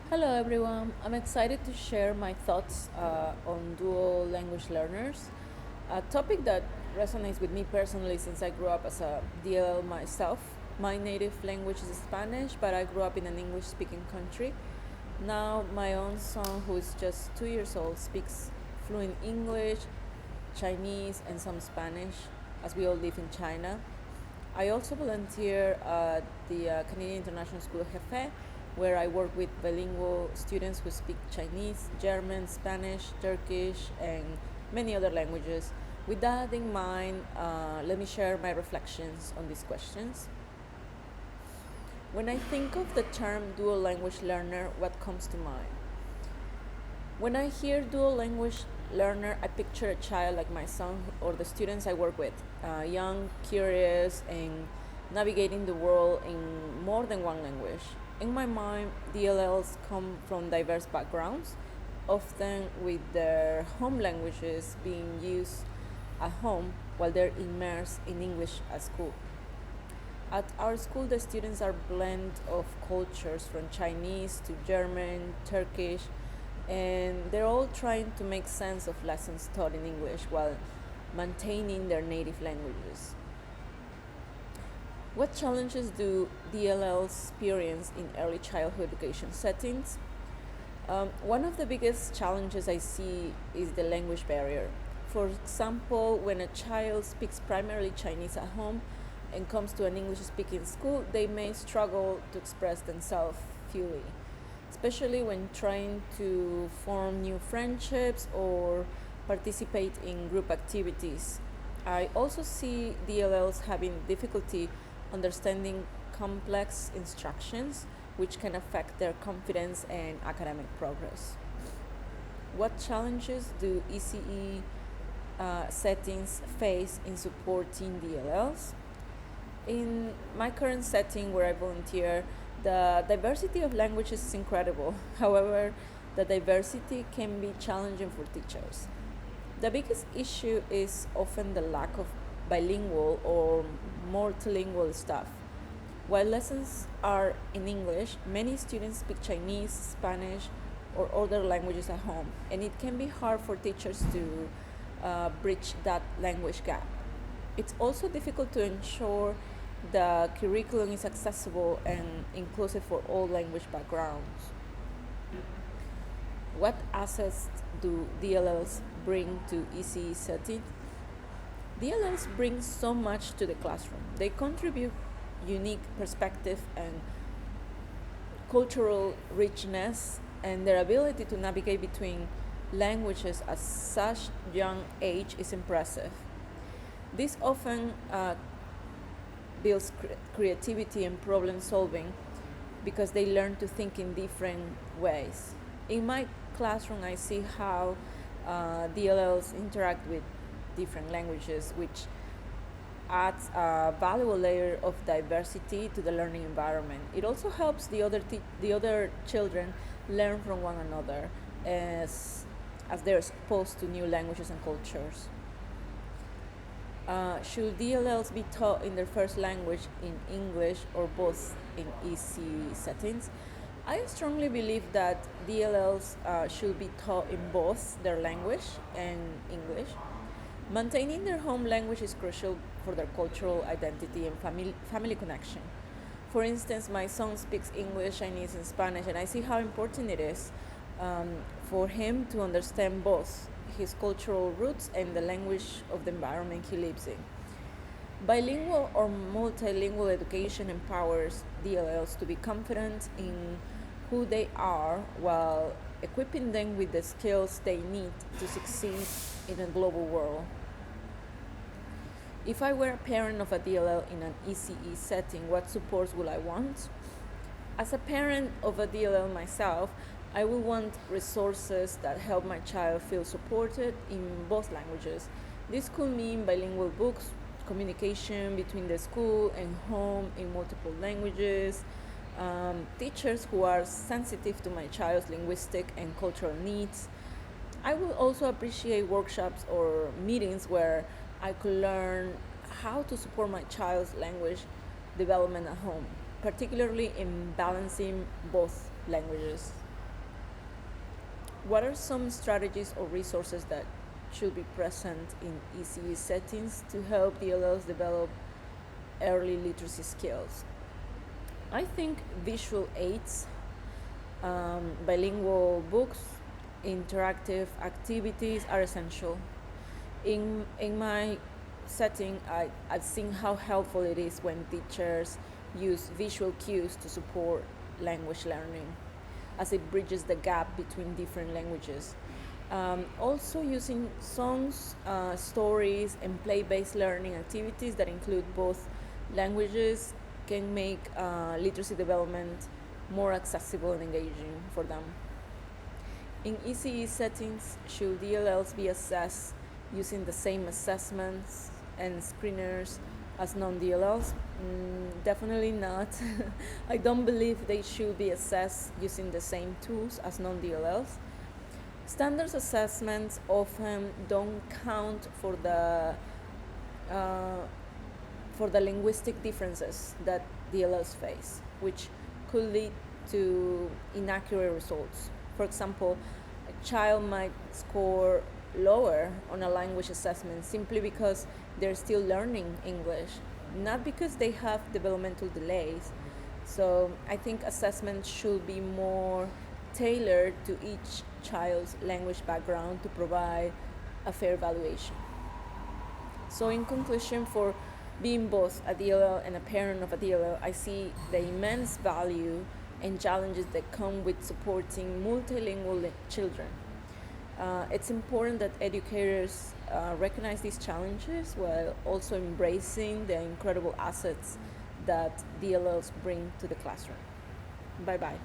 Hello everyone, I'm excited to share my thoughts on dual language learners, a topic that resonates with me personally since I grew up as a DLL myself. My native language is Spanish, but I grew up in an English speaking country. Now, my own son, who is just 2 years old, speaks fluent English, Chinese, and some Spanish, as we all live in China. I also volunteer at the Canadian International School of Jefe, where I work with bilingual students who speak Chinese, German, Spanish, Turkish, and many other languages. With that in mind, let me share my reflections on these questions. When I think of the term dual language learner, what comes to mind? When I hear dual language learner, I picture a child like my son or the students I work with, young, curious, and navigating the world in more than one language. In my mind, DLLs come from diverse backgrounds, often with their home languages being used at home while they're immersed in English at school. At our school, the students are blend of cultures from Chinese to German, Turkish, and they're all trying to make sense of lessons taught in English while maintaining their native languages. What challenges do DLLs experience in early childhood education settings? One of the biggest challenges I see is the language barrier. For example, when a child speaks primarily Chinese at home and comes to an English speaking school, they may struggle to express themselves fully, especially when trying to form new friendships or participate in group activities. I also see DLLs having difficulty understanding complex instructions, which can affect their confidence and academic progress. What challenges do ECE settings face in supporting DLLs? In my current setting where I volunteer, the diversity of languages is incredible. However, the diversity can be challenging for teachers. The biggest issue is often the lack of bilingual or multilingual staff. While lessons are in English, many students speak Chinese, Spanish, or other languages at home, and it can be hard for teachers to bridge that language gap. It's also difficult to ensure the curriculum is accessible and inclusive for all language backgrounds. What assets do DLLs bring to ECE settings? DLLs bring so much to the classroom. They contribute unique perspective and cultural richness, and their ability to navigate between languages at such young age is impressive. This often builds creativity and problem solving because they learn to think in different ways. In my classroom, I see how DLLs interact with different languages, which adds a valuable layer of diversity to the learning environment. It also helps the other children learn from one another as they're exposed to new languages and cultures. Should DLLs be taught in their first language in English or both in EC settings? I strongly believe that DLLs should be taught in both their language and English. Maintaining their home language is crucial for their cultural identity and family connection. For instance, my son speaks English, Chinese, and Spanish, and I see how important it is for him to understand both his cultural roots and the language of the environment he lives in. Bilingual or multilingual education empowers DLLs to be confident in who they are while equipping them with the skills they need to succeed in a global world. If I were a parent of a DLL in an ECE setting, what supports would I want? As a parent of a DLL myself, I would want resources that help my child feel supported in both languages. This could mean bilingual books, communication between the school and home in multiple languages, teachers who are sensitive to my child's linguistic and cultural needs. I will also appreciate workshops or meetings where I could learn how to support my child's language development at home, particularly in balancing both languages. What are some strategies or resources that should be present in ECE settings to help DLLs develop early literacy skills? I think visual aids, bilingual books, interactive activities are essential. In my setting, I've seen how helpful it is when teachers use visual cues to support language learning, as it bridges the gap between different languages. Also, using songs, stories, and play-based learning activities that include both languages can make literacy development more accessible and engaging for them. In ECE settings, should DLLs be assessed using the same assessments and screeners as non-DLLs? Definitely not. I don't believe they should be assessed using the same tools as non-DLLs. Standards assessments often don't count for the linguistic differences that DLLs face, which could lead to inaccurate results. For example, a child might score lower on a language assessment simply because they're still learning English, not because they have developmental delays. So I think assessments should be more tailored to each child's language background to provide a fair evaluation. So in conclusion, for being both a DLL and a parent of a DLL, I see the immense value and challenges that come with supporting multilingual children. It's important that educators recognize these challenges while also embracing the incredible assets that DLLs bring to the classroom. Bye bye.